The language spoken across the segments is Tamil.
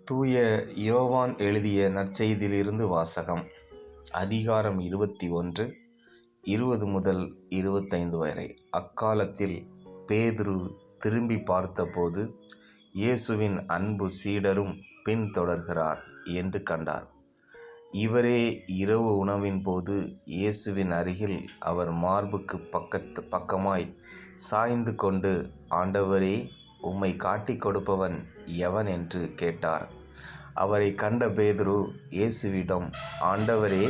தூய யோவான் எழுதிய நற்செய்தியிலிருந்து வாசகம். அதிகாரம் 21, 20 முதல் 25 வரை. அக்காலத்தில் பேதுரு திரும்பி பார்த்தபோது இயேசுவின் அன்பு சீடரும் பின்தொடர்கிறார் என்று கண்டார். இவரே இரவு உணவின் போது இயேசுவின் அருகில் அவர் மார்புக்கு பக்கமாய் சாய்ந்து கொண்டு, ஆண்டவரே, உம்மை காட்டிக் கொடுப்பவன் எவன் என்று கேட்டார். அவரை கண்ட பேதுரு இயேசுவிடம், ஆண்டவரே,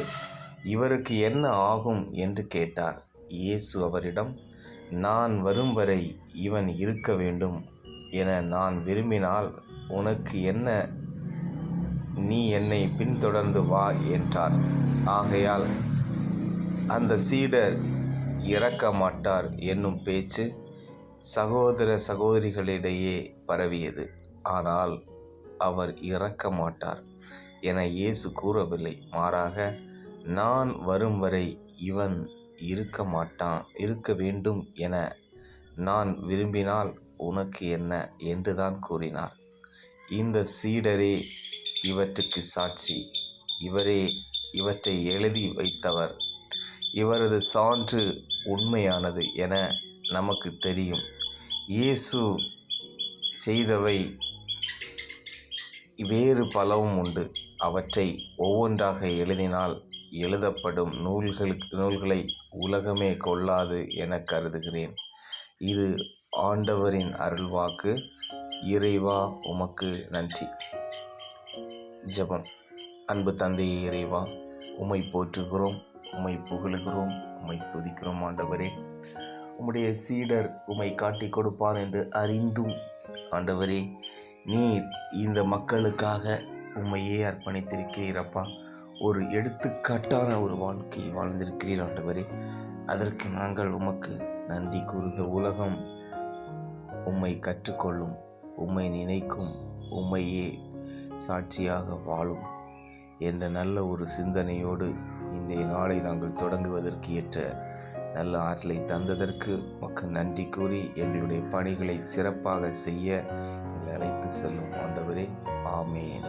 இவருக்கு என்ன ஆகும் என்று கேட்டார். இயேசு அவரிடம், நான் வரும் வரை இவன் இருக்க வேண்டும் என நான் விரும்பினால் உனக்கு என்ன, நீ என்னை பின்தொடர்ந்து வா என்றார். ஆகையால் அந்த சீடர் இறக்க மாட்டார் என்னும் பேச்சு சகோதர சகோதரிகளிடையே பரவியது. ஆனால் அவர் இறக்க மாட்டார் என இயேசு கூறவில்லை. மாறாக, நான் வரும் வரை இவன் இருக்க வேண்டும் என நான் விரும்பினால் உனக்கு என்ன என்றுதான் கூறினார். இந்த சீடரே இவற்றுக்கு சாட்சி. இவரே இவற்றை எழுதி வைத்தவர். இவரது சான்று உண்மையானது என நமக்கு தெரியும். இயேசு செய்தவை வேறு பலவும் உண்டு. அவற்றை ஒவ்வொன்றாக எழுதினால் எழுதப்படும் நூல்களை உலகமே கொள்ளாது என கருதுகிறேன். இது ஆண்டவரின் அருள்வாக்கு. இறைவா, உமக்கு நன்றி. ஜெபம். அன்பு தந்தையே இறைவா, உம்மை போற்றுகிறோம், உம்மை புகழுகிறோம், உம்மை துதிக்கிறோம். ஆண்டவரே, உம்முடைய சீடர் உம்மை காட்டி கொடுப்பார் என்று அறிந்தும் ஆண்டவரே, நீர் இந்த மக்களுக்காக உம்மையே அர்ப்பணித்திருக்கிறீரப்பா. ஒரு எடுத்துக்காட்டான ஒரு வாழ்க்கையை வாழ்ந்திருக்கிறீர் ஆண்டவரே. அதற்கு நாங்கள் உமக்கு நன்றி கூறுக. உலகம் உம்மை கற்றுக்கொள்ளும், உம்மை நினைக்கும், உம்மையே சாட்சியாக வாழும் என்ற நல்ல ஒரு சிந்தனையோடு இந்த நாளை நாங்கள் தொடங்குவதற்கு ஏற்ற நல்ல ஆற்றலை தந்ததற்கு உமக்கு நன்றி கூறி எங்களுடைய பணிகளை சிறப்பாக செய்ய எங்களை அழைத்து செல்லும் ஆண்டவரே. ஆமேன்.